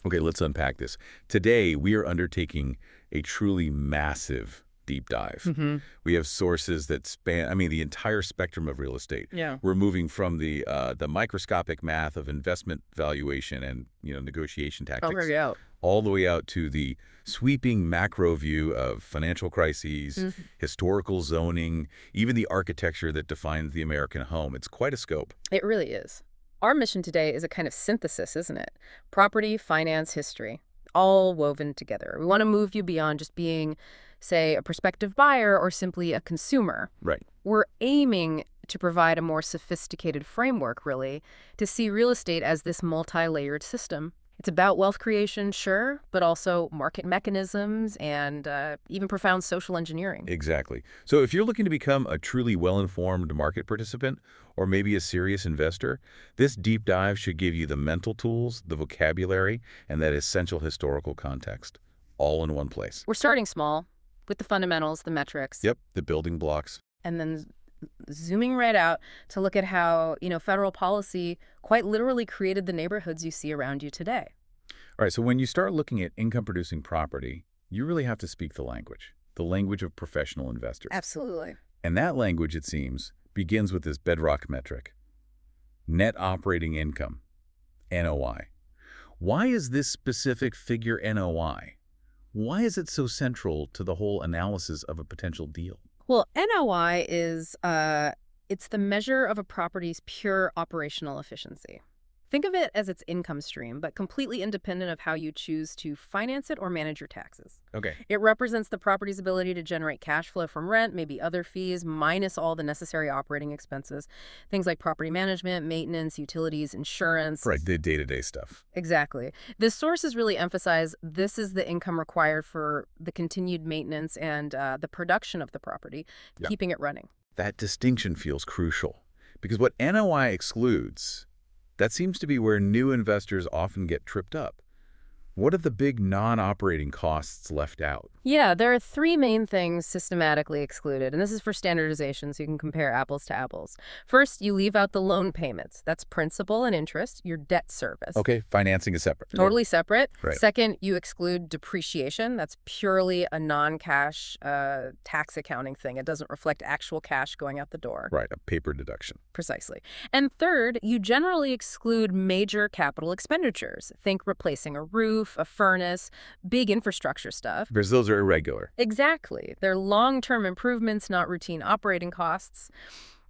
Okay, let's unpack this. Today, we are undertaking a truly massive deep dive. We have sources that span, the entire spectrum of real estate. Yeah. We're moving from the microscopic math of investment valuation and, negotiation tactics, all the way out to the sweeping macro view of financial crises, historical zoning, even the architecture that defines the American home. It's quite a scope. It really is. Our mission today is a kind of synthesis, isn't it? Property, finance, history, all woven together. We want to move you beyond just being, say, a prospective buyer or simply a consumer. Right. We're aiming to provide a more sophisticated framework, really, to see real estate as this multi-layered system. It's about wealth creation, sure, but also market mechanisms and even profound social engineering. Exactly. So if you're looking to become a truly well-informed market participant or maybe a serious investor, this deep dive should give you the mental tools, the vocabulary, and that essential historical context, all in one place. We're starting small with the fundamentals, the metrics. Yep, the building blocks. And then zooming right out to look at how, federal policy quite literally created the neighborhoods you see around you today. All right, so when you start looking at income-producing property, you really have to speak the language of professional investors. Absolutely. And that language, it seems, begins with this bedrock metric, net operating income, NOI. Why is this specific figure NOI? Why is it so central to the whole analysis of a potential deal? Well, NOI is, it's the measure of a property's pure operational efficiency. Think of it as its income stream, but completely independent of how you choose to finance it or manage your taxes. Okay. It represents the property's ability to generate cash flow from rent, maybe other fees, minus all the necessary operating expenses. Things like property management, maintenance, utilities, insurance. Right, the day-to-day stuff. Exactly. The sources really emphasize this is the income required for the continued maintenance and the production of the property, keeping it running. That distinction feels crucial because what NOI excludes, that seems to be where new investors often get tripped up. What are the big non-operating costs left out? Yeah, there are three main things systematically excluded, and this is for standardization so you can compare apples to apples. First, you leave out the loan payments. That's principal and interest, your debt service. Okay, financing is separate. Totally separate. Right. Second, you exclude depreciation. That's purely a non-cash tax accounting thing. It doesn't reflect actual cash going out the door. Right, a paper deduction. Precisely. And third, you generally exclude major capital expenditures. Think replacing a roof, a furnace, big infrastructure stuff. Because those are irregular. Exactly. They're long-term improvements, not routine operating costs.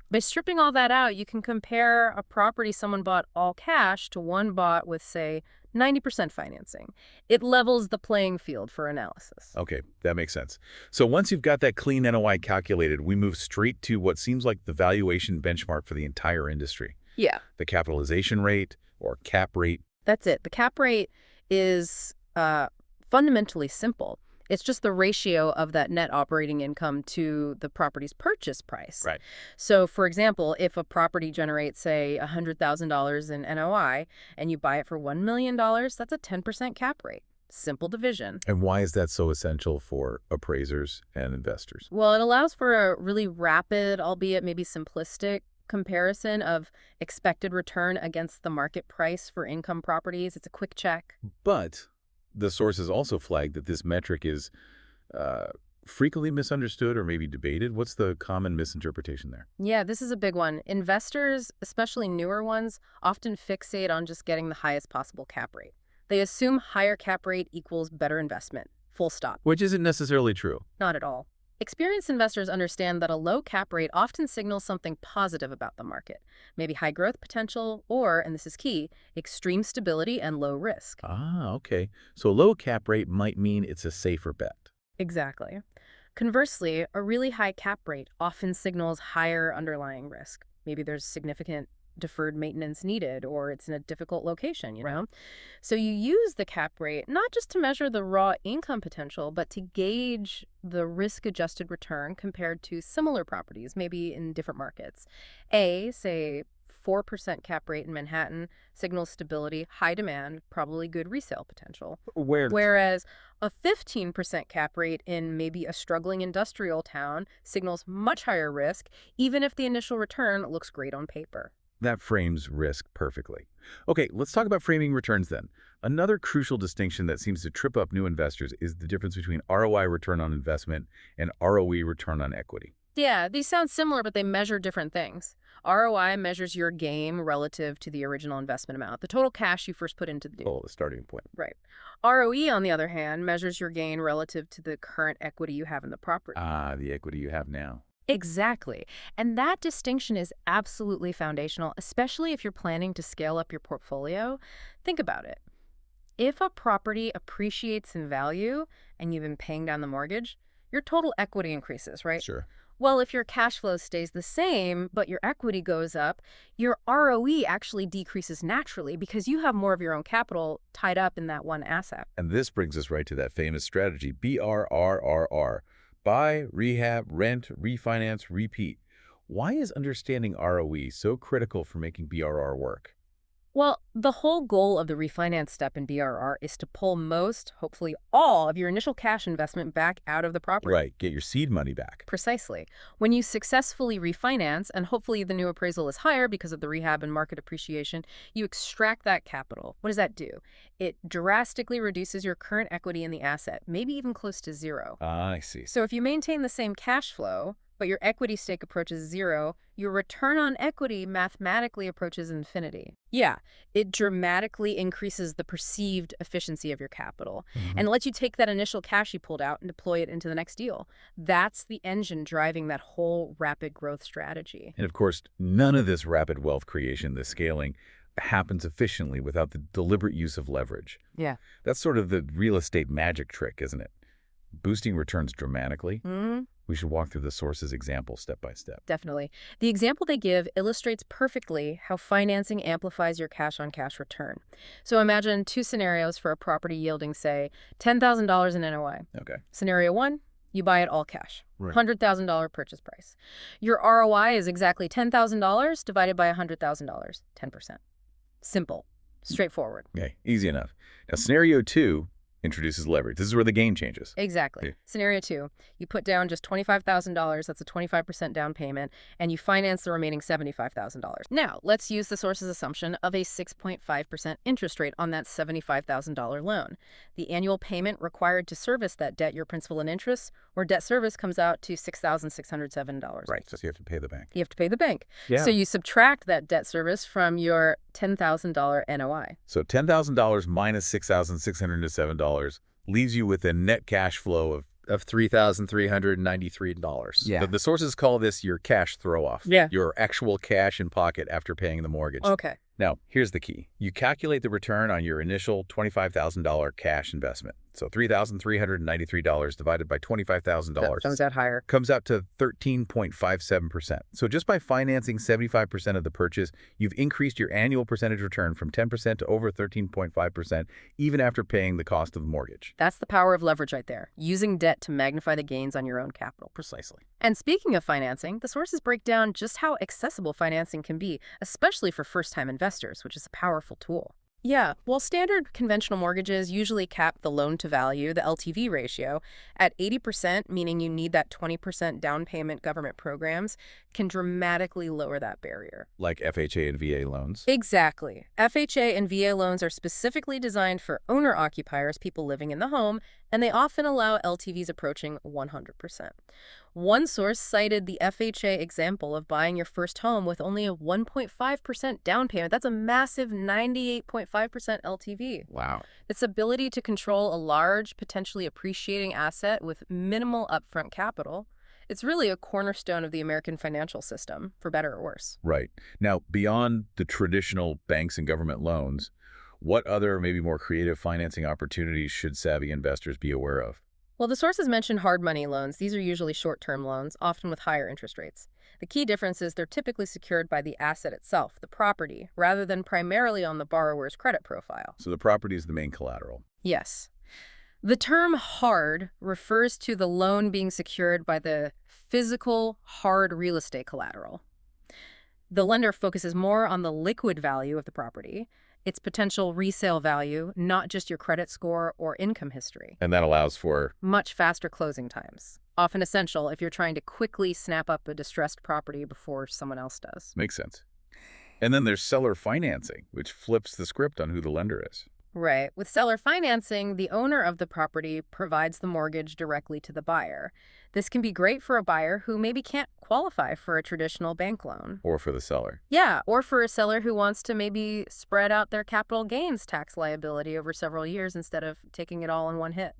By stripping all that out, you can compare a property someone bought all cash to one bought with, say, 90% financing. It levels the playing field for analysis. Okay, that makes sense. So once you've got that clean NOI calculated, we move straight to what seems like the valuation benchmark for the entire industry. Yeah. The capitalization rate or cap rate. That's it. The cap rate is fundamentally simple. It's just the ratio of that net operating income to the property's purchase price. Right. So, for example, if a property generates, say, $100,000 in NOI and you buy it for $1 million, that's a 10% cap rate. Simple division. And why is that so essential for appraisers and investors? Well, it allows for a really rapid, albeit maybe simplistic, comparison of expected return against the market price for income properties. It's a quick check. But the sources also flag that this metric is frequently misunderstood or maybe debated. What's the common misinterpretation there? Yeah, this is a big one. Investors, especially newer ones, often fixate on just getting the highest possible cap rate. They assume higher cap rate equals better investment. Full stop. Which isn't necessarily true. Not at all. Experienced investors understand that a low cap rate often signals something positive about the market, maybe high growth potential or, and this is key, extreme stability and low risk. Ah, okay. So a low cap rate might mean it's a safer bet. Exactly. Conversely, a really high cap rate often signals higher underlying risk. Maybe there's significant deferred maintenance needed, or it's in a difficult location, know? So you use the cap rate not just to measure the raw income potential, but to gauge the risk-adjusted return compared to similar properties, maybe in different markets. Say, 4% cap rate in Manhattan signals stability, high demand, probably good resale potential. Whereas a 15% cap rate in maybe a struggling industrial town signals much higher risk, even if the initial return looks great on paper. That frames risk perfectly. Okay, let's talk about framing returns then. Another crucial distinction that seems to trip up new investors is the difference between ROI return on investment and ROE return on equity. Yeah, these sound similar, but they measure different things. ROI measures your gain relative to the original investment amount, the total cash you first put into the deal. Oh, the starting point. Right. ROE, on the other hand, measures your gain relative to the current equity you have in the property. Ah, the equity you have now. Exactly. And that distinction is absolutely foundational, especially if you're planning to scale up your portfolio. Think about it. If a property appreciates in value and you've been paying down the mortgage, your total equity increases, right? Sure. Well, if your cash flow stays the same, but your equity goes up, your ROE actually decreases naturally because you have more of your own capital tied up in that one asset. And this brings us right to that famous strategy, BRRRR. Buy, rehab, rent, refinance, repeat. Why is understanding ROE so critical for making BRR work? Well, the whole goal of the refinance step in BRR is to pull most, hopefully all, of your initial cash investment back out of the property. Right, get your seed money back. Precisely. When you successfully refinance, and hopefully the new appraisal is higher because of the rehab and market appreciation, you extract that capital. What does that do? It drastically reduces your current equity in the asset, maybe even close to zero. Ah, I see. So if you maintain the same cash flow, but your equity stake approaches zero, your return on equity mathematically approaches infinity. Yeah, it dramatically increases the perceived efficiency of your capital and lets you take that initial cash you pulled out and deploy it into the next deal. That's the engine driving that whole rapid growth strategy. And of course, none of this rapid wealth creation, this scaling, happens efficiently without the deliberate use of leverage. Yeah. That's sort of the real estate magic trick, isn't it? Boosting returns dramatically. We should walk through the source's example step by step. Definitely. The example they give illustrates perfectly how financing amplifies your cash-on-cash return. So imagine two scenarios for a property yielding, say, $10,000 in NOI. Okay. Scenario one, you buy it all cash, Right. $100,000 purchase price. Your ROI is exactly $10,000 divided by $100,000, 10%. Simple, straightforward. Okay, easy enough. Now, scenario 2 introduces leverage. This is where the game changes. Exactly. Yeah. Scenario 2, you put down just $25,000, that's a 25% down payment, and you finance the remaining $75,000. Now, let's use the source's assumption of a 6.5% interest rate on that $75,000 loan. The annual payment required to service that debt, your principal and interest, or debt service, comes out to $6,607. Right, so you have to pay the bank. You have to pay the bank. Yeah. So you subtract that debt service from your $10,000 NOI. So $10,000 minus $6,607 leaves you with a net cash flow of $3,393. Yeah. The sources call this your cash throw-off. Yeah. Your actual cash in pocket after paying the mortgage. Okay. Now, here's the key. You calculate the return on your initial $25,000 cash investment. So $3,393 divided by $25,000 That comes out higher. comes out to 13.57%. So just by financing 75% of the purchase, you've increased your annual percentage return from 10% to over 13.5%, even after paying the cost of the mortgage. That's the power of leverage right there, using debt to magnify the gains on your own capital. Precisely. And speaking of financing, the sources break down just how accessible financing can be, especially for first-time investors, which is a powerful tool. Yeah, while standard conventional mortgages usually cap the loan-to-value, the LTV ratio, at 80%, meaning you need that 20% down payment, government programs can dramatically lower that barrier. Like FHA and VA loans. Exactly. FHA and VA loans are specifically designed for owner-occupiers, people living in the home, and they often allow LTVs approaching 100%. One source cited the FHA example of buying your first home with only a 1.5% down payment. That's a massive 98.5% LTV. Wow. Its ability to control a large, potentially appreciating asset with minimal upfront capital. It's really a cornerstone of the American financial system, for better or worse. Right. Now, beyond the traditional banks and government loans, what other, maybe more creative financing opportunities should savvy investors be aware of? Well, the sources mentioned hard money loans. These are usually short-term loans, often with higher interest rates. The key difference is they're typically secured by the asset itself, the property, rather than primarily on the borrower's credit profile. So the property is the main collateral. Yes. The term hard refers to the loan being secured by the physical, hard real estate collateral. The lender focuses more on the liquid value of the property, its potential resale value, not just your credit score or income history. And that allows for Much faster closing times, often essential if you're trying to quickly snap up a distressed property before someone else does. Makes sense. And then there's seller financing, which flips the script on who the lender is. Right. With seller financing, the owner of the property provides the mortgage directly to the buyer. This can be great for a buyer who maybe can't qualify for a traditional bank loan. Or for the seller. Yeah, or for a seller who wants to maybe spread out their capital gains tax liability over several years instead of taking it all in one hit.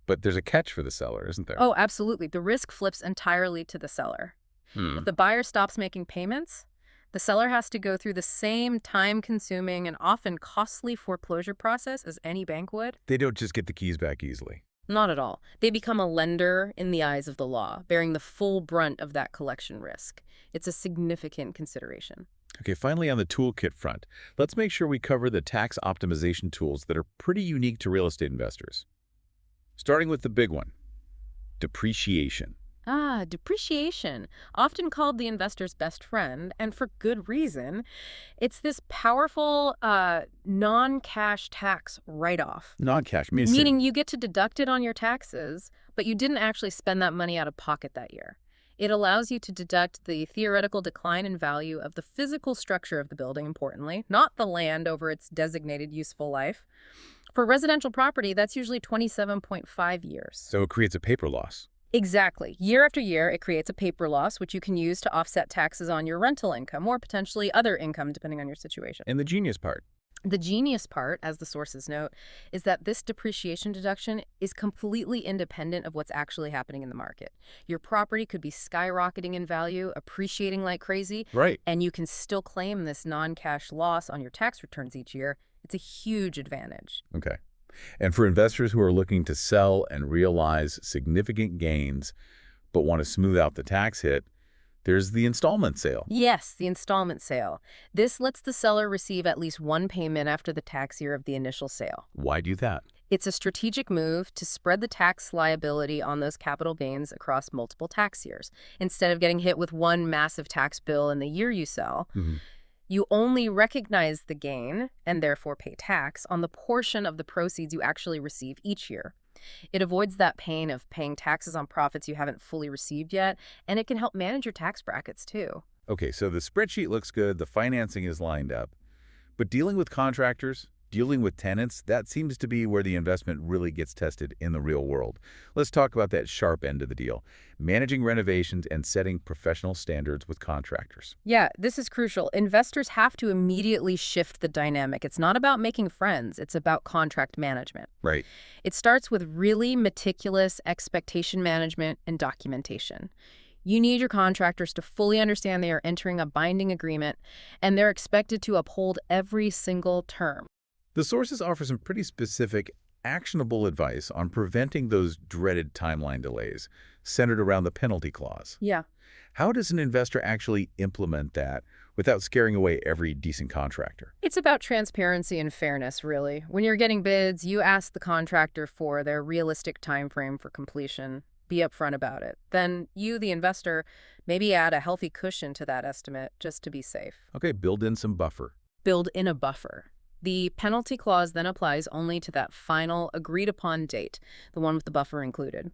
But there's a catch for the seller, isn't there? Oh, absolutely. The risk flips entirely to the seller. If Hmm. the buyer stops making payments, the seller has to go through the same time-consuming and often costly foreclosure process as any bank would. They don't just get the keys back easily. Not at all. They become a lender in the eyes of the law, bearing the full brunt of that collection risk. It's a significant consideration. Okay, finally on the toolkit front, let's make sure we cover the tax optimization tools that are pretty unique to real estate investors. Starting with the big one, depreciation. Depreciation, often called the investor's best friend, and for good reason. It's this powerful non-cash tax write-off, Non-cash, meaning you get to deduct it on your taxes, but you didn't actually spend that money out of pocket that year. It allows you to deduct the theoretical decline in value of the physical structure of the building, importantly, not the land over its designated useful life. For residential property, that's usually 27.5 years. So it creates a paper loss. Exactly. Year after year, it creates a paper loss, which you can use to offset taxes on your rental income or potentially other income, depending on your situation. And the genius part. The genius part, as the sources note, is that this depreciation deduction is completely independent of what's actually happening in the market. Your property could be skyrocketing in value, appreciating like crazy, Right. and you can still claim this non-cash loss on your tax returns each year. It's a huge advantage. Okay. And for investors who are looking to sell and realize significant gains but want to smooth out the tax hit, there's the installment sale. Yes, the installment sale. This lets the seller receive at least one payment after the tax year of the initial sale. Why do that? It's a strategic move to spread the tax liability on those capital gains across multiple tax years. Instead of getting hit with one massive tax bill in the year you sell, you only recognize the gain, and therefore pay tax, on the portion of the proceeds you actually receive each year. It avoids that pain of paying taxes on profits you haven't fully received yet, and it can help manage your tax brackets, too. Okay, so the spreadsheet looks good, the financing is lined up. But dealing with contractors, dealing with tenants, that seems to be where the investment really gets tested in the real world. Let's talk about that sharp end of the deal, managing renovations and setting professional standards with contractors. Yeah, this is crucial. Investors have to immediately shift the dynamic. It's not about making friends. It's about contract management. Right. It starts with really meticulous expectation management and documentation. You need your contractors to fully understand they are entering a binding agreement, and they're expected to uphold every single term. The sources offer some pretty specific, actionable advice on preventing those dreaded timeline delays, centered around the penalty clause. Yeah. How does an investor actually implement that without scaring away every decent contractor? It's about transparency and fairness, really. When you're getting bids, you ask the contractor for their realistic time frame for completion. Be upfront about it. Then you, the investor, maybe add a healthy cushion to that estimate just to be safe. Okay, build in some buffer. Build in a buffer. The penalty clause then applies only to that final agreed-upon date, the one with the buffer included.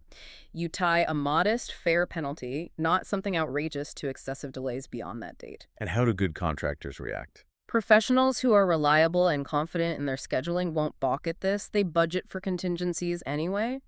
You tie a modest, fair penalty, not something outrageous, to excessive delays beyond that date. And how do good contractors react? Professionals who are reliable and confident in their scheduling won't balk at this. They budget for contingencies anyway.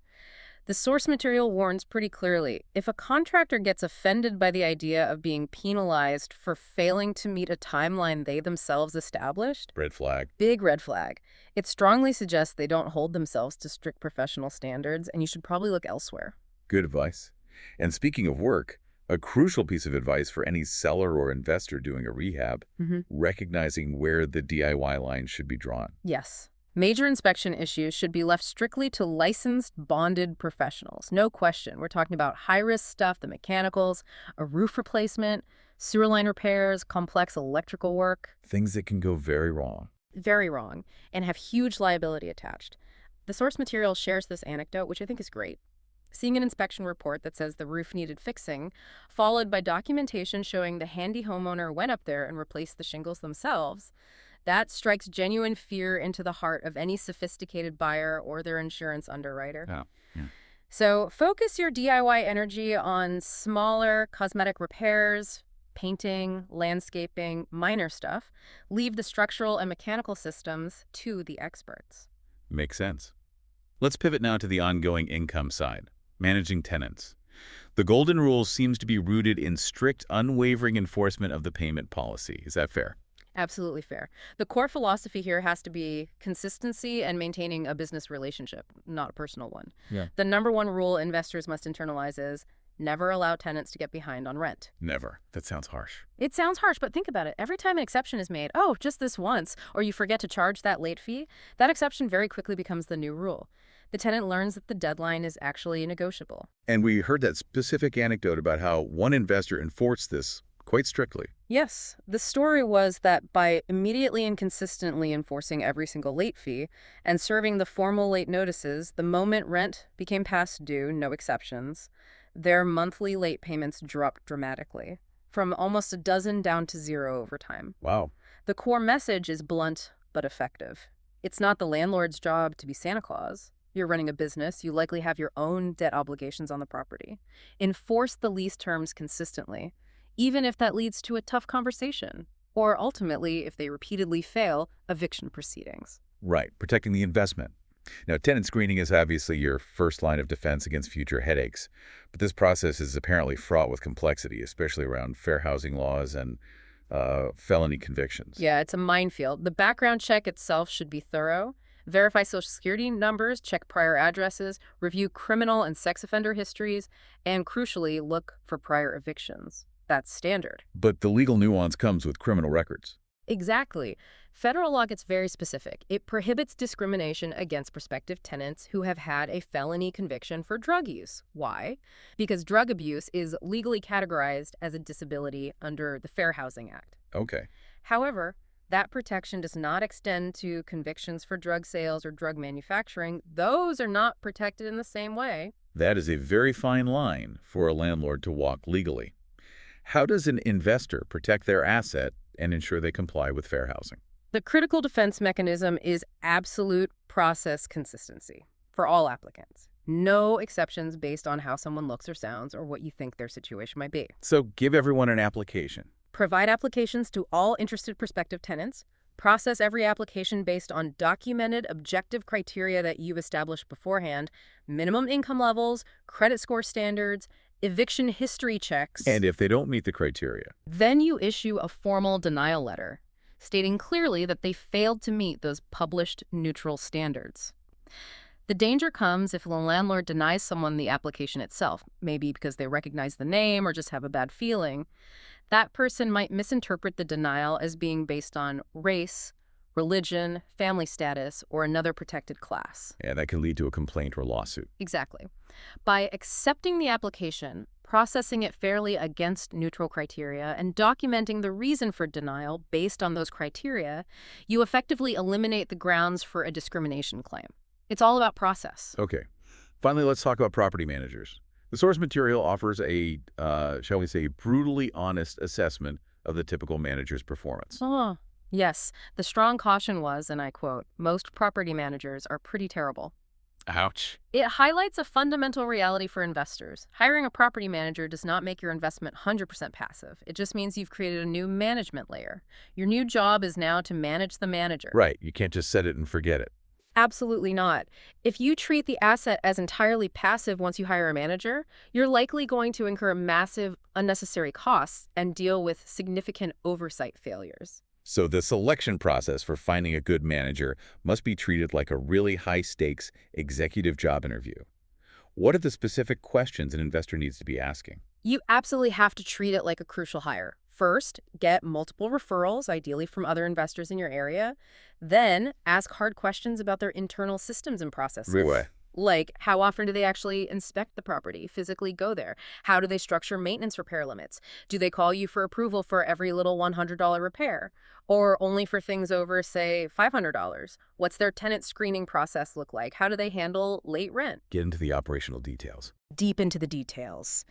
The source material warns pretty clearly. If a contractor gets offended by the idea of being penalized for failing to meet a timeline they themselves established, Red flag. big red flag. It strongly suggests they don't hold themselves to strict professional standards, and you should probably look elsewhere. Good advice. And speaking of work, a crucial piece of advice for any seller or investor doing a rehab, recognizing where the DIY line should be drawn. Yes. Major inspection issues should be left strictly to licensed, bonded professionals. No question. We're talking about high-risk stuff, the mechanicals, a roof replacement, sewer line repairs, complex electrical work. Things that can go very wrong. Very wrong, and have huge liability attached. The source material shares this anecdote, which I think is great. Seeing an inspection report that says the roof needed fixing, followed by documentation showing the handy homeowner went up there and replaced the shingles themselves, that strikes genuine fear into the heart of any sophisticated buyer or their insurance underwriter. Yeah. So focus your DIY energy on smaller cosmetic repairs, painting, landscaping, minor stuff. Leave the structural and mechanical systems to the experts. Makes sense. Let's pivot now to the ongoing income side, managing tenants. The golden rule seems to be rooted in strict, unwavering enforcement of the payment policy. Is that fair? Absolutely fair. The core philosophy here has to be consistency and maintaining a business relationship, not a personal one. Yeah. The number one rule investors must internalize is never allow tenants to get behind on rent. Never. That sounds harsh. It sounds harsh, but think about it. Every time an exception is made, oh, just this once, or you forget to charge that late fee, that exception very quickly becomes the new rule. The tenant learns that the deadline is actually negotiable. And we heard that specific anecdote about how one investor enforced this quite strictly. Yes, the story was that by immediately and consistently enforcing every single late fee and serving the formal late notices, the moment rent became past due, no exceptions, their monthly late payments dropped dramatically, from almost a dozen down to zero over time. Wow. The core message is blunt but effective. It's not the landlord's job to be Santa Claus. You're running a business. You likely have your own debt obligations on the property. Enforce the lease terms consistently, even if that leads to a tough conversation, or ultimately, if they repeatedly fail, eviction proceedings. Right, protecting the investment. Now, tenant screening is obviously your first line of defense against future headaches, but this process is apparently fraught with complexity, especially around fair housing laws and felony convictions. Yeah, it's a minefield. The background check itself should be thorough. Verify Social Security numbers, check prior addresses, review criminal and sex offender histories, and crucially, look for prior evictions. That's standard. But the legal nuance comes with criminal records. Exactly. Federal law gets very specific. It prohibits discrimination against prospective tenants who have had a felony conviction for drug use. Why? Because drug abuse is legally categorized as a disability under the Fair Housing Act. Okay. However, that protection does not extend to convictions for drug sales or drug manufacturing. Those are not protected in the same way. That is a very fine line for a landlord to walk legally. How does an investor protect their asset and ensure they comply with fair housing? The critical defense mechanism is absolute process consistency for all applicants. No exceptions based on how someone looks or sounds or what you think their situation might be. So give everyone an application. Provide applications to all interested prospective tenants. Process every application based on documented objective criteria that you've established beforehand, minimum income levels, credit score standards, eviction history checks. And if they don't meet the criteria? Then you issue a formal denial letter, stating clearly that they failed to meet those published neutral standards. The danger comes if the landlord denies someone the application itself, maybe because they recognize the name or just have a bad feeling. That person might misinterpret the denial as being based on race, religion, family status, or another protected class. Yeah, that can lead to a complaint or lawsuit. Exactly. By accepting the application, processing it fairly against neutral criteria, and documenting the reason for denial based on those criteria, you effectively eliminate the grounds for a discrimination claim. It's all about process. Okay. Finally, let's talk about property managers. The source material offers a, shall we say, brutally honest assessment of the typical manager's performance. Oh, yes. The strong caution was, and I quote, "Most property managers are pretty terrible." Ouch. It highlights a fundamental reality for investors. Hiring a property manager does not make your investment 100% passive. It just means you've created a new management layer. Your new job is now to manage the manager. Right. You can't just set it and forget it. Absolutely not. If you treat the asset as entirely passive once you hire a manager, you're likely going to incur massive unnecessary costs and deal with significant oversight failures. So the selection process for finding a good manager must be treated like a really high-stakes executive job interview. What are the specific questions an investor needs to be asking? You absolutely have to treat it like a crucial hire. First, get multiple referrals, ideally from other investors in your area. Then, ask hard questions about their internal systems and processes. Really? Like, how often do they actually inspect the property, physically go there? How do they structure maintenance repair limits? Do they call you for approval for every little $100 repair? Or only for things over, say, $500? What's their tenant screening process look like? How do they handle late rent? Get into the operational details. Deep into the details.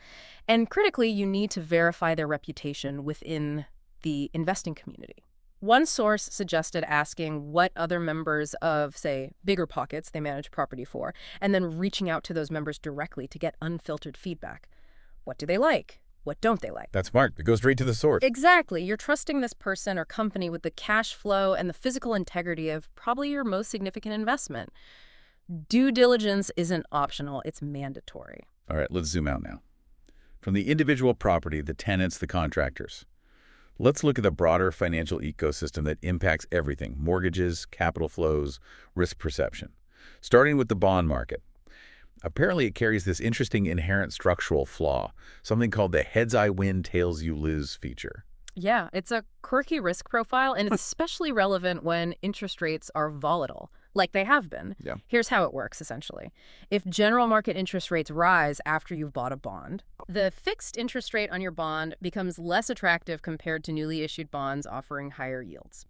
And critically, you need to verify their reputation within the investing community. One source suggested asking what other members of, say, bigger pockets they manage property for, and then reaching out to those members directly to get unfiltered feedback. What do they like? What don't they like? That's smart. It goes straight to the source. Exactly. You're trusting this person or company with the cash flow and the physical integrity of probably your most significant investment. Due diligence isn't optional, it's mandatory. All right, let's zoom out now. From the individual property, the tenants, the contractors. Let's look at the broader financial ecosystem that impacts everything: mortgages, capital flows, risk perception. Starting with the bond market. Apparently, it carries this interesting inherent structural flaw, something called the heads I win, tails you lose feature. Yeah, it's a quirky risk profile, and it's especially relevant when interest rates are volatile, like they have been. Yeah. Here's how it works, essentially. If general market interest rates rise after you've bought a bond, the fixed interest rate on your bond becomes less attractive compared to newly issued bonds offering higher yields.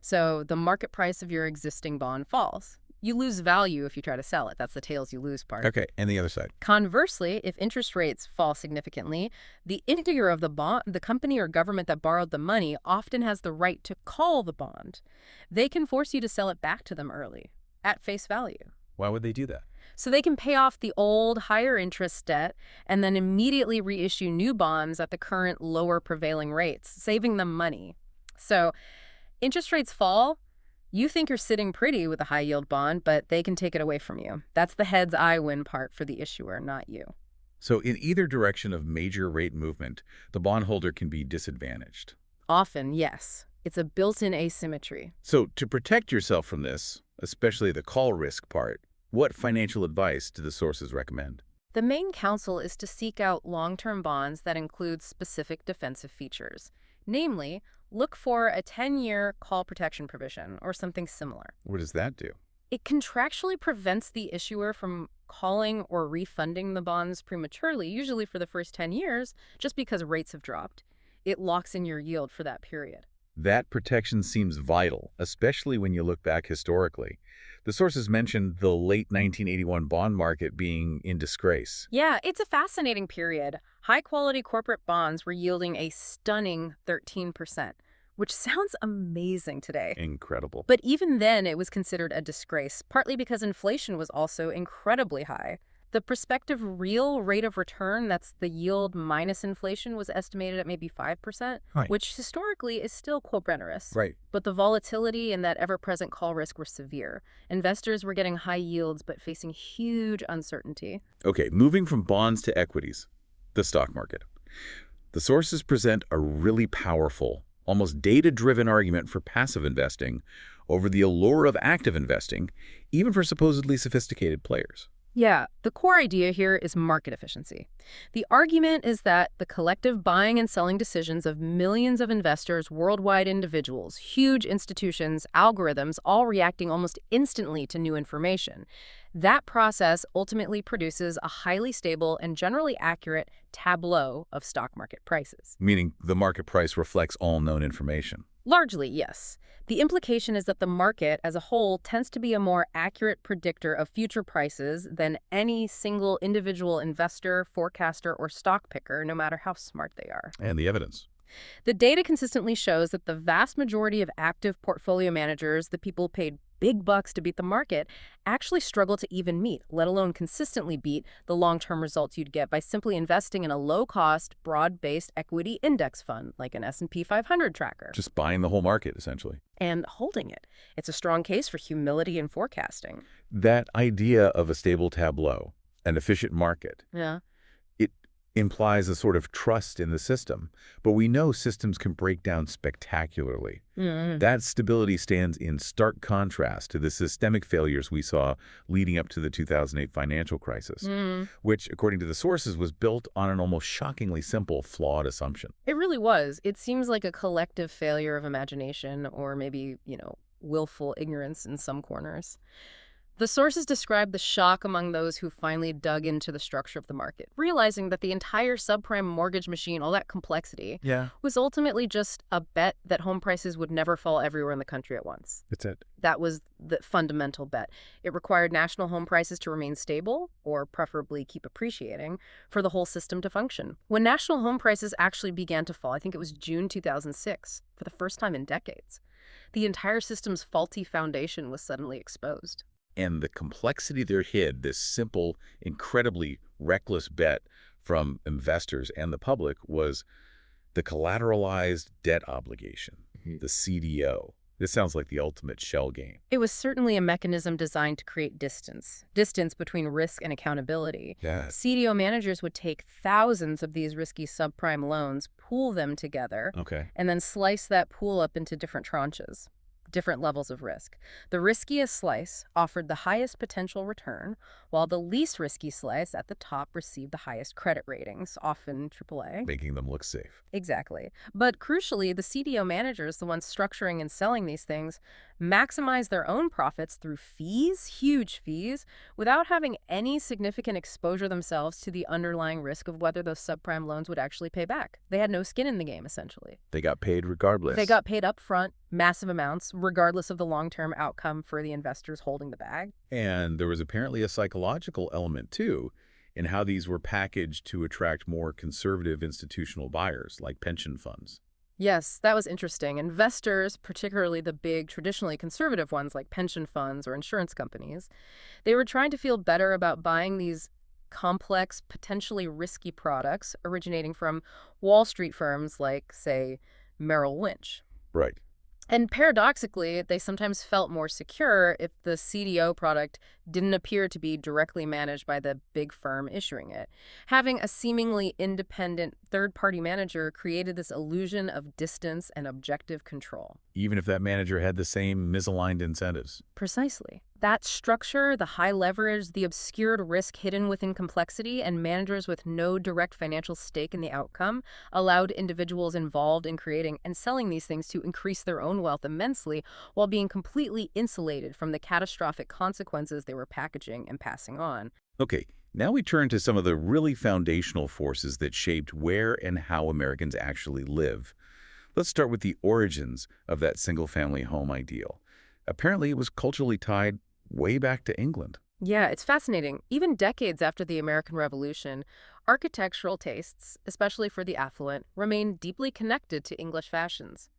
So the market price of your existing bond falls. You lose value if you try to sell it. That's the tails you lose part. Okay, and the other side. Conversely, if interest rates fall significantly, the indicator of the bond, the company or government that borrowed the money, often has the right to call the bond. They can force you to sell it back to them early, at face value. Why would they do that? So they can pay off the old, higher interest debt and then immediately reissue new bonds at the current lower prevailing rates, saving them money. So interest rates fall. You think you're sitting pretty with a high-yield bond, but they can take it away from you. That's the heads I win part for the issuer, not you. So in either direction of major rate movement, the bondholder can be disadvantaged. Often, yes. It's a built-in asymmetry. So to protect yourself from this, especially the call risk part, what financial advice do the sources recommend? The main counsel is to seek out long-term bonds that include specific defensive features. Namely, look for a 10-year call protection provision or something similar. What does that do? It contractually prevents the issuer from calling or refunding the bonds prematurely, usually for the first 10 years, just because rates have dropped. It locks in your yield for that period. That protection seems vital, especially when you look back historically. The sources mentioned the late 1981 bond market being in disgrace. Yeah, it's a fascinating period. High-quality corporate bonds were yielding a stunning 13%, which sounds amazing today. Incredible. But even then, it was considered a disgrace, partly because inflation was also incredibly high. The prospective real rate of return, that's the yield minus inflation, was estimated at maybe 5%, Right. which historically is still quite generous. Right. But the volatility and that ever-present call risk were severe. Investors were getting high yields but facing huge uncertainty. Okay, moving from bonds to equities, the stock market. The sources present a really powerful, almost data-driven argument for passive investing over the allure of active investing, even for supposedly sophisticated players. Yeah, the core idea here is market efficiency. The argument is that the collective buying and selling decisions of millions of investors, worldwide individuals, huge institutions, algorithms, all reacting almost instantly to new information. That process ultimately produces a highly stable and generally accurate tableau of stock market prices. Meaning the market price reflects all known information. Largely, yes. The implication is that the market as a whole tends to be a more accurate predictor of future prices than any single individual investor, forecaster, or stock picker, no matter how smart they are. And the evidence. The data consistently shows that the vast majority of active portfolio managers, the people paid big bucks to beat the market, actually struggle to even meet, let alone consistently beat, the long-term results you'd get by simply investing in a low-cost, broad-based equity index fund like an S&P 500 tracker. Just buying the whole market, essentially. And holding it. It's a strong case for humility in forecasting. That idea of a stable tableau, an efficient market, Yeah. it implies a sort of trust in the system. But we know systems can break down spectacularly. That stability stands in stark contrast to the systemic failures we saw leading up to the 2008 financial crisis, which, according to the sources, was built on an almost shockingly simple, flawed assumption. It really was. It seems like a collective failure of imagination or maybe, willful ignorance in some corners. The sources describe the shock among those who finally dug into the structure of the market, realizing that the entire subprime mortgage machine, all that complexity, was ultimately just a bet that home prices would never fall everywhere in the country at once. That's it. That was the fundamental bet. It required national home prices to remain stable, or preferably keep appreciating, for the whole system to function. When national home prices actually began to fall, I think it was June 2006, for the first time in decades, the entire system's faulty foundation was suddenly exposed. And the complexity there hid, this simple, incredibly reckless bet, from investors and the public was the collateralized debt obligation, the CDO. This sounds like the ultimate shell game. It was certainly a mechanism designed to create distance between risk and accountability. Yeah. CDO managers would take thousands of these risky subprime loans, pool them together, Okay. and then slice that pool up into different tranches, different levels of risk. The riskiest slice offered the highest potential return, while the least risky slice at the top received the highest credit ratings, often AAA. Making them look safe. Exactly. But crucially, the CDO managers, the ones structuring and selling these things, maximize their own profits through fees, huge fees, without having any significant exposure themselves to the underlying risk of whether those subprime loans would actually pay back. They had no skin in the game, essentially. They got paid regardless. They got paid up front, massive amounts, regardless of the long-term outcome for the investors holding the bag. And there was apparently a psychological element, too, in how these were packaged to attract more conservative institutional buyers, like pension funds. Yes, that was interesting. Investors, particularly the big, traditionally conservative ones like pension funds or insurance companies, they were trying to feel better about buying these complex, potentially risky products originating from Wall Street firms like, say, Merrill Lynch. Right. And paradoxically, they sometimes felt more secure if the CDO product didn't appear to be directly managed by the big firm issuing it. Having a seemingly independent third-party manager created this illusion of distance and objective control. Even if that manager had the same misaligned incentives. Precisely. That structure, the high leverage, the obscured risk hidden within complexity, and managers with no direct financial stake in the outcome allowed individuals involved in creating and selling these things to increase their own wealth immensely while being completely insulated from the catastrophic consequences they were packaging and passing on. Okay, now we turn to some of the really foundational forces that shaped where and how Americans actually live. Let's start with the origins of that single-family home ideal. Apparently, it was culturally tied way back to England. Yeah, it's fascinating. Even decades after the American Revolution, architectural tastes, especially for the affluent, remain deeply connected to English fashions.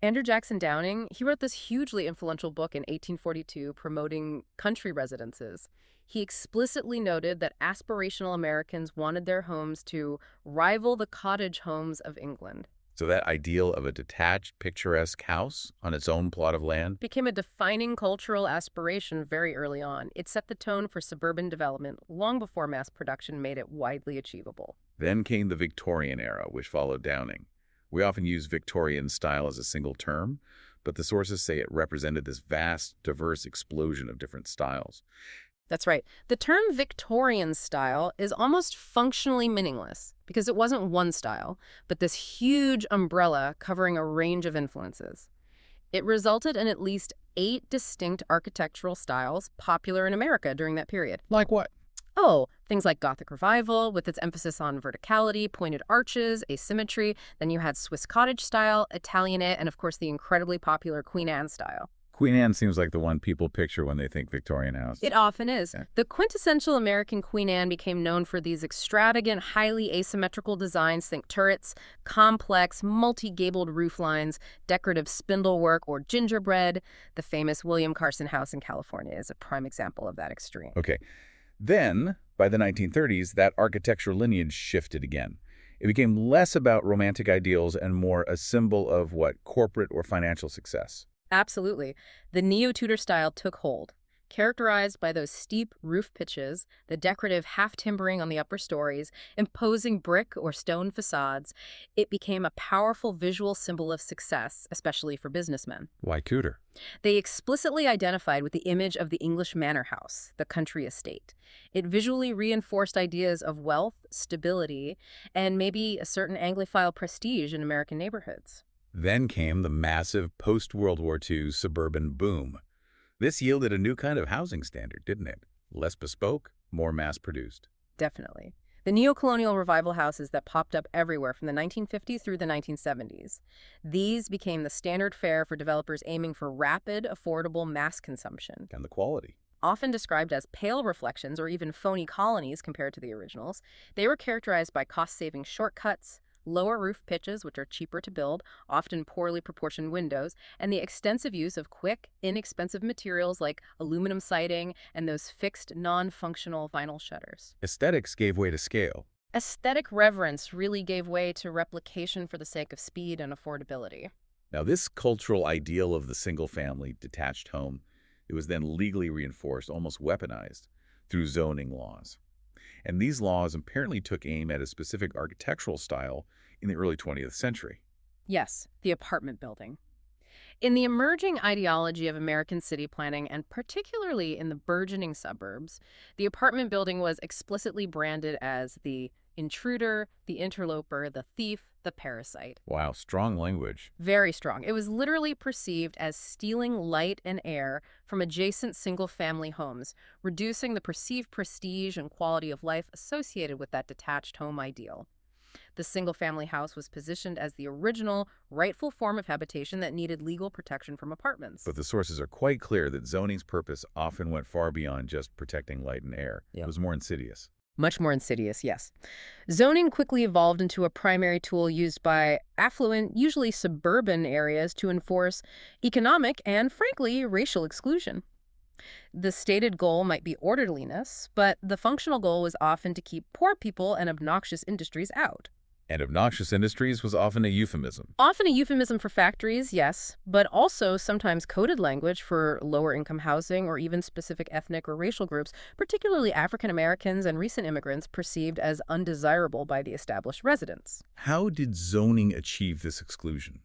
Andrew Jackson Downing, he wrote this hugely influential book in 1842 promoting country residences. He explicitly noted that aspirational Americans wanted their homes to rival the cottage homes of England. So that ideal of a detached, picturesque house on its own plot of land Became a defining cultural aspiration very early on. It set the tone for suburban development long before mass production made it widely achievable. Then came the Victorian era, which followed Downing. We often use Victorian style as a single term, but the sources say it represented this vast, diverse explosion of different styles. That's right. The term Victorian style is almost functionally meaningless because it wasn't one style, but this huge umbrella covering a range of influences. It resulted in at least 8 distinct architectural styles popular in America during that period. Like what? Oh, things like Gothic Revival, with its emphasis on verticality, pointed arches, asymmetry. Then you had Swiss cottage style, Italianate, and of course the incredibly popular Queen Anne style. Queen Anne seems like the one people picture when they think Victorian house. It often is. Yeah. The quintessential American Queen Anne became known for these extravagant, highly asymmetrical designs. Think turrets, complex, multi-gabled roof lines, decorative spindle work, or gingerbread. The famous William Carson House in California is a prime example of that extreme. Okay. Then, by the 1930s, that architectural lineage shifted again. It became less about romantic ideals and more a symbol of what? Corporate or financial success. Absolutely. The neo-Tudor style took hold. Characterized by those steep roof pitches, the decorative half-timbering on the upper stories, imposing brick or stone facades, it became a powerful visual symbol of success, especially for businessmen. Why Tudor? They explicitly identified with the image of the English manor house, the country estate. It visually reinforced ideas of wealth, stability, and maybe a certain Anglophile prestige in American neighborhoods. Then came the massive post-World War II suburban boom. This yielded a new kind of housing standard, didn't it? Less bespoke, more mass-produced. Definitely. The neo-colonial revival houses that popped up everywhere from the 1950s through the 1970s. These became the standard fare for developers aiming for rapid, affordable mass consumption. And the quality. Often described as pale reflections or even phony colonies compared to the originals, they were characterized by cost-saving shortcuts, lower roof pitches, which are cheaper to build, often poorly proportioned windows, and the extensive use of quick, inexpensive materials like aluminum siding and those fixed, non-functional vinyl shutters. Aesthetics gave way to scale. Aesthetic reverence really gave way to replication for the sake of speed and affordability. Now, this cultural ideal of the single-family detached home, it was then legally reinforced, almost weaponized, through zoning laws. And these laws apparently took aim at a specific architectural style in the early 20th century. Yes, the apartment building. In the emerging ideology of American city planning, and particularly in the burgeoning suburbs, the apartment building was explicitly branded as the intruder, the interloper, the thief, the parasite. Wow, strong language. Very strong. It was literally perceived as stealing light and air from adjacent single-family homes, reducing the perceived prestige and quality of life associated with that detached home ideal. The single-family house was positioned as the original, rightful form of habitation that needed legal protection from apartments. But the sources are quite clear that zoning's purpose often went far beyond just protecting light and air. Yeah. It was more insidious. Much more insidious, yes. Zoning quickly evolved into a primary tool used by affluent, usually suburban areas to enforce economic and, frankly, racial exclusion. The stated goal might be orderliness, but the functional goal was often to keep poor people and obnoxious industries out. And obnoxious industries was often a euphemism. Often a euphemism for factories, yes, but also sometimes coded language for lower-income housing or even specific ethnic or racial groups, particularly African Americans and recent immigrants perceived as undesirable by the established residents. How did zoning achieve this exclusion?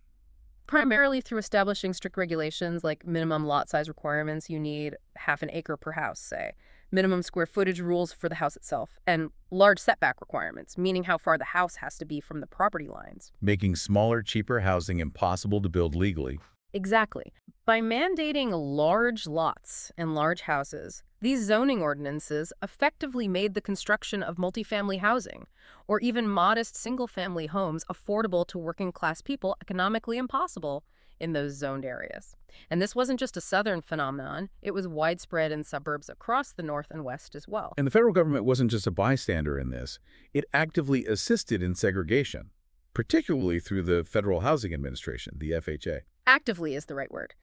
Primarily through establishing strict regulations like minimum lot size requirements. You need half an acre per house, say. Minimum square footage rules for the house itself, and large setback requirements, meaning how far the house has to be from the property lines. Making smaller, cheaper housing impossible to build legally. Exactly. By mandating large lots and large houses, these zoning ordinances effectively made the construction of multifamily housing, or even modest single-family homes, affordable to working-class people, economically impossible in those zoned areas. And this wasn't just a southern phenomenon, it was widespread in suburbs across the North and West as well. And the federal government wasn't just a bystander in this. It actively assisted in segregation, particularly through the Federal Housing Administration, the FHA. Actively is the right word.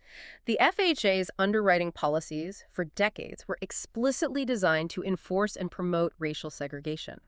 The FHA's underwriting policies for decades were explicitly designed to enforce and promote racial segregation.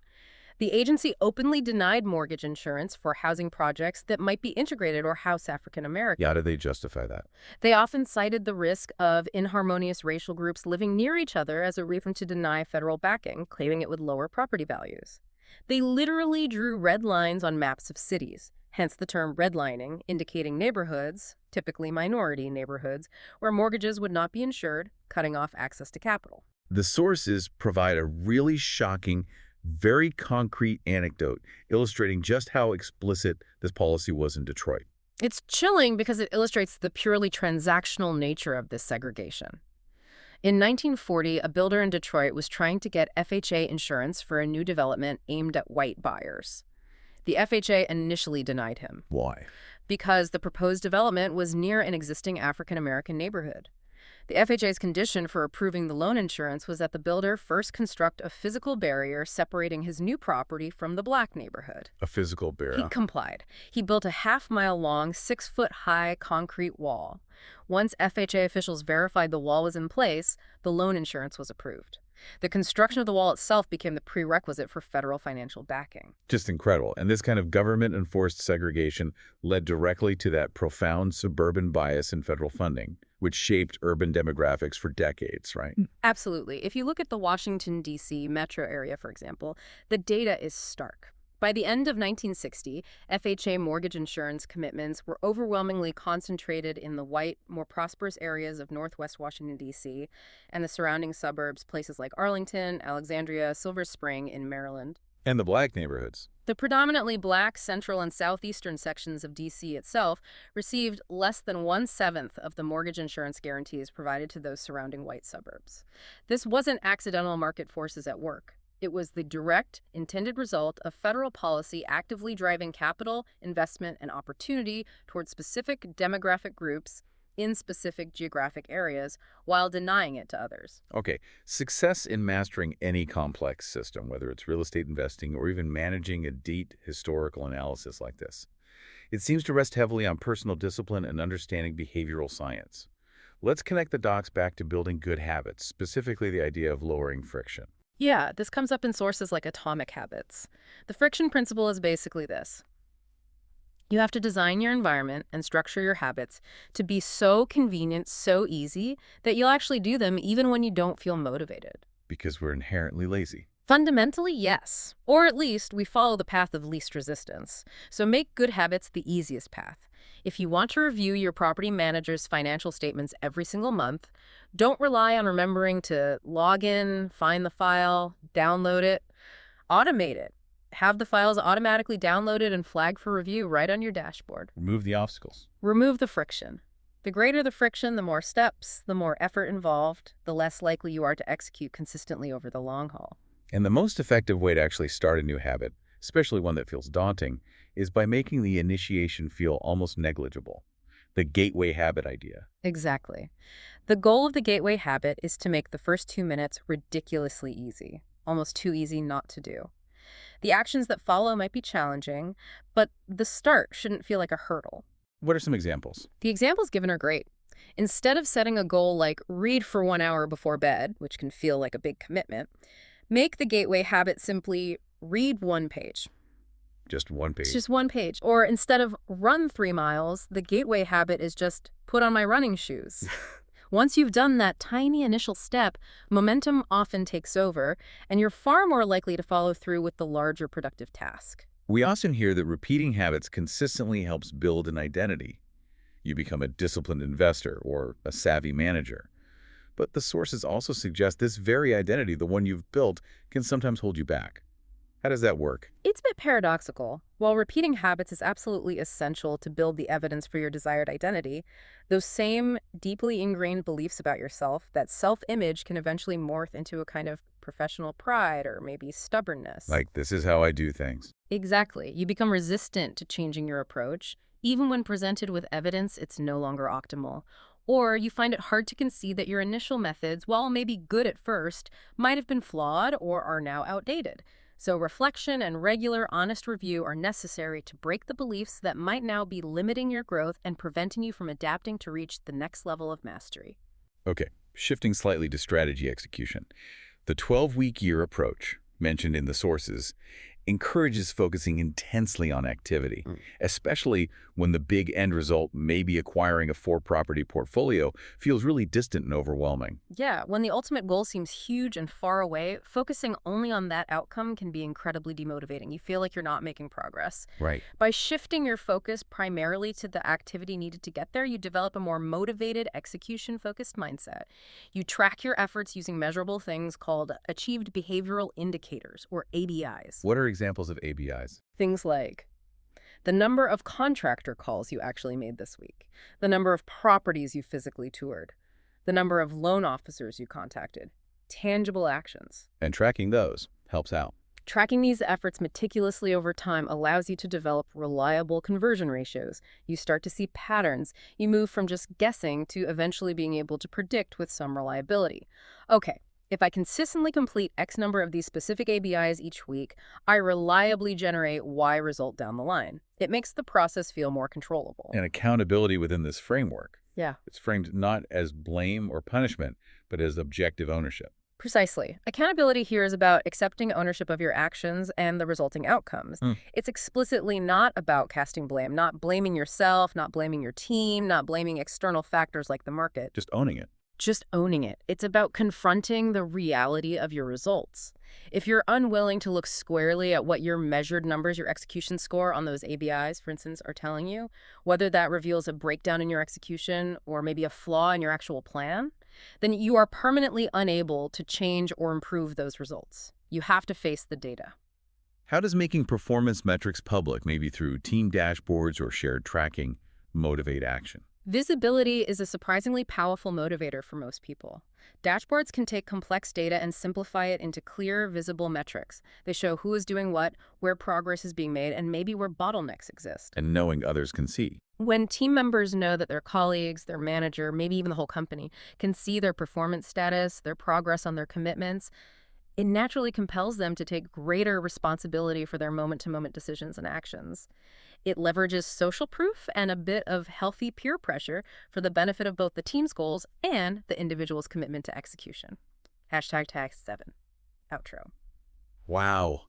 The agency openly denied mortgage insurance for housing projects that might be integrated or house African Americans. How do they justify that? They often cited the risk of inharmonious racial groups living near each other as a reason to deny federal backing, claiming it would lower property values. They literally drew red lines on maps of cities, hence the term redlining, indicating neighborhoods, typically minority neighborhoods, where mortgages would not be insured, cutting off access to capital. The sources provide a really shocking, very concrete anecdote illustrating just how explicit this policy was in Detroit. It's chilling because it illustrates the purely transactional nature of this segregation. In 1940, a builder in Detroit was trying to get FHA insurance for a new development aimed at white buyers. The FHA initially denied him. Why? Because the proposed development was near an existing African-American neighborhood. The FHA's condition for approving the loan insurance was that the builder first construct a physical barrier separating his new property from the black neighborhood. A physical barrier. He complied. He built a half-mile-long, 6-foot-high concrete wall. Once FHA officials verified the wall was in place, the loan insurance was approved. The construction of the wall itself became the prerequisite for federal financial backing. Just incredible. And this kind of government-enforced segregation led directly to that profound suburban bias in federal funding, which shaped urban demographics for decades, right? Absolutely. If you look at the Washington, D.C. metro area, for example, the data is stark. By the end of 1960, FHA mortgage insurance commitments were overwhelmingly concentrated in the white, more prosperous areas of Northwest Washington, D.C., and the surrounding suburbs, places like Arlington, Alexandria, Silver Spring in Maryland. And the black neighborhoods. The predominantly black central and southeastern sections of D.C. itself received less than 1/7 of the mortgage insurance guarantees provided to those surrounding white suburbs. This wasn't accidental market forces at work. It was the direct, intended result of federal policy actively driving capital, investment, and opportunity toward specific demographic groups in specific geographic areas while denying it to others. Okay, success in mastering any complex system, whether it's real estate investing or even managing a deep historical analysis like this, it seems to rest heavily on personal discipline and understanding behavioral science. Let's connect the dots back to building good habits, specifically the idea of lowering friction. Yeah, this comes up in sources like Atomic Habits. The friction principle is basically this. You have to design your environment and structure your habits to be so convenient, so easy, that you'll actually do them even when you don't feel motivated. Because we're inherently lazy. Fundamentally, yes. Or at least we follow the path of least resistance. So make good habits the easiest path. If you want to review your property manager's financial statements every single month, don't rely on remembering to log in, find the file, download it, automate it. Have the files automatically downloaded and flagged for review right on your dashboard. Remove the obstacles. Remove the friction. The greater the friction, the more steps, the more effort involved, the less likely you are to execute consistently over the long haul. And the most effective way to actually start a new habit, especially one that feels daunting, is by making the initiation feel almost negligible. The gateway habit idea. Exactly. The goal of the gateway habit is to make the first 2 minutes ridiculously easy, almost too easy not to do. The actions that follow might be challenging, but the start shouldn't feel like a hurdle. What are some examples? The examples given are great. Instead of setting a goal like read for 1 hour before bed, which can feel like a big commitment, make the gateway habit simply read 1 page. Just 1 page. It's just 1 page. Or instead of run 3 miles, the gateway habit is just put on my running shoes. Once you've done that tiny initial step, momentum often takes over, and you're far more likely to follow through with the larger productive task. We often hear that repeating habits consistently helps build an identity. You become a disciplined investor or a savvy manager. But the sources also suggest this very identity, the one you've built, can sometimes hold you back. How does that work? It's a bit paradoxical. While repeating habits is absolutely essential to build the evidence for your desired identity, those same deeply ingrained beliefs about yourself, that self-image, can eventually morph into a kind of professional pride or maybe stubbornness. Like, this is how I do things. Exactly. You become resistant to changing your approach. Even when presented with evidence, it's no longer optimal. Or you find it hard to concede that your initial methods, while maybe good at first, might have been flawed or are now outdated. So reflection and regular, honest review are necessary to break the beliefs that might now be limiting your growth and preventing you from adapting to reach the next level of mastery. Okay, shifting slightly to strategy execution. The 12-week year approach, mentioned in the sources, encourages focusing intensely on activity, especially when the big end result, maybe acquiring a 4-property portfolio, feels really distant and overwhelming. Yeah, when the ultimate goal seems huge and far away, focusing only on that outcome can be incredibly demotivating. You feel like you're not making progress. Right. By shifting your focus primarily to the activity needed to get there, you develop a more motivated, execution-focused mindset. You track your efforts using measurable things called Achieved Behavioral Indicators, or ABIs. What are examples of ABIs? Things like the number of contractor calls you actually made this week, the number of properties you physically toured, the number of loan officers you contacted, tangible actions. And tracking those helps out. Tracking these efforts meticulously over time allows you to develop reliable conversion ratios. You start to see patterns. You move from just guessing to eventually being able to predict with some reliability. Okay, if I consistently complete X number of these specific ABIs each week, I reliably generate Y result down the line. It makes the process feel more controllable. And accountability within this framework. Yeah. It's framed not as blame or punishment, but as objective ownership. Precisely. Accountability here is about accepting ownership of your actions and the resulting outcomes. It's explicitly not about casting blame, not blaming yourself, not blaming your team, not blaming external factors like the market. Just owning it. Just owning it. It's about confronting the reality of your results. If you're unwilling to look squarely at what your measured numbers, your execution score on those ABIs, for instance, are telling you, whether that reveals a breakdown in your execution or maybe a flaw in your actual plan, then you are permanently unable to change or improve those results. You have to face the data. How does making performance metrics public, maybe through team dashboards or shared tracking, motivate action? Visibility is a surprisingly powerful motivator for most people. Dashboards can take complex data and simplify it into clear, visible metrics. They show who is doing what, where progress is being made, and maybe where bottlenecks exist. And knowing others can see. When team members know that their colleagues, their manager, maybe even the whole company, can see their performance status, their progress on their commitments, it naturally compels them to take greater responsibility for their moment-to-moment decisions and actions. It leverages social proof and a bit of healthy peer pressure for the benefit of both the team's goals and the individual's commitment to execution. #Task7. Outro. Wow.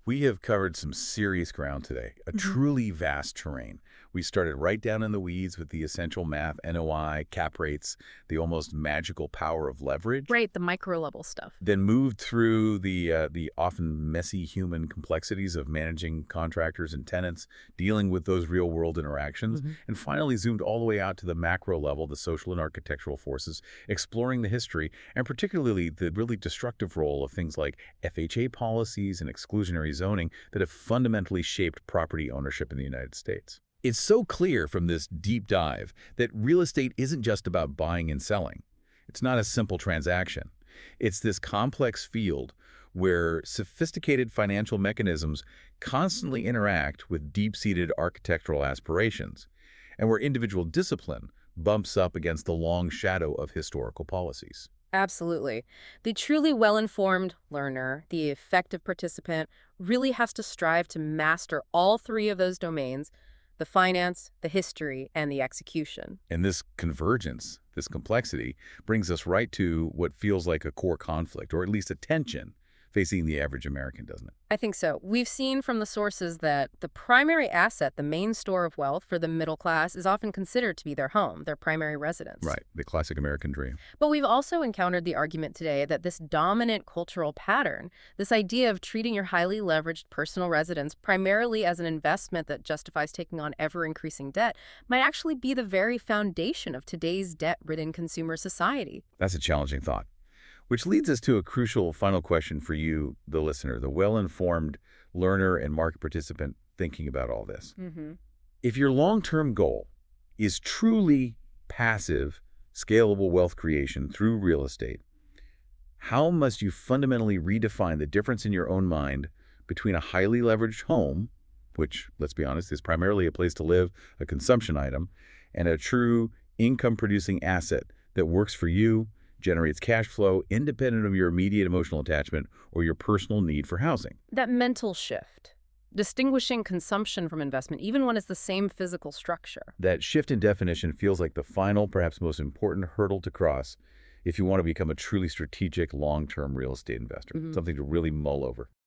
We have covered some serious ground today, a truly vast terrain. We started right down in the weeds with the essential math, NOI, cap rates, the almost magical power of leverage. Right, the micro-level stuff. Then moved through the often messy human complexities of managing contractors and tenants, dealing with those real-world interactions, and finally zoomed all the way out to the macro level, the social and architectural forces, exploring the history, and particularly the really destructive role of things like FHA policies and exclusionary zoning that have fundamentally shaped property ownership in the United States. It's so clear from this deep dive that real estate isn't just about buying and selling. It's not a simple transaction. It's this complex field where sophisticated financial mechanisms constantly interact with deep-seated architectural aspirations, and where individual discipline bumps up against the long shadow of historical policies. Absolutely. The truly well-informed learner, the effective participant, really has to strive to master all three of those domains: the finance, the history, and the execution. And this convergence, this complexity, brings us right to what feels like a core conflict, or at least a tension, facing the average American, doesn't it? I think so. We've seen from the sources that the primary asset, the main store of wealth for the middle class, is often considered to be their home, their primary residence. Right, the classic American dream. But we've also encountered the argument today that this dominant cultural pattern, this idea of treating your highly leveraged personal residence primarily as an investment that justifies taking on ever-increasing debt, might actually be the very foundation of today's debt-ridden consumer society. That's a challenging thought. Which leads us to a crucial final question for you, the listener, the well-informed learner and market participant thinking about all this. If your long-term goal is truly passive, scalable wealth creation through real estate, how must you fundamentally redefine the difference in your own mind between a highly leveraged home, which, let's be honest, is primarily a place to live, a consumption item, and a true income-producing asset that works for you, generates cash flow independent of your immediate emotional attachment or your personal need for housing? That mental shift, distinguishing consumption from investment, even when it's the same physical structure. That shift in definition feels like the final, perhaps most important hurdle to cross if you want to become a truly strategic, long-term real estate investor, something to really mull over.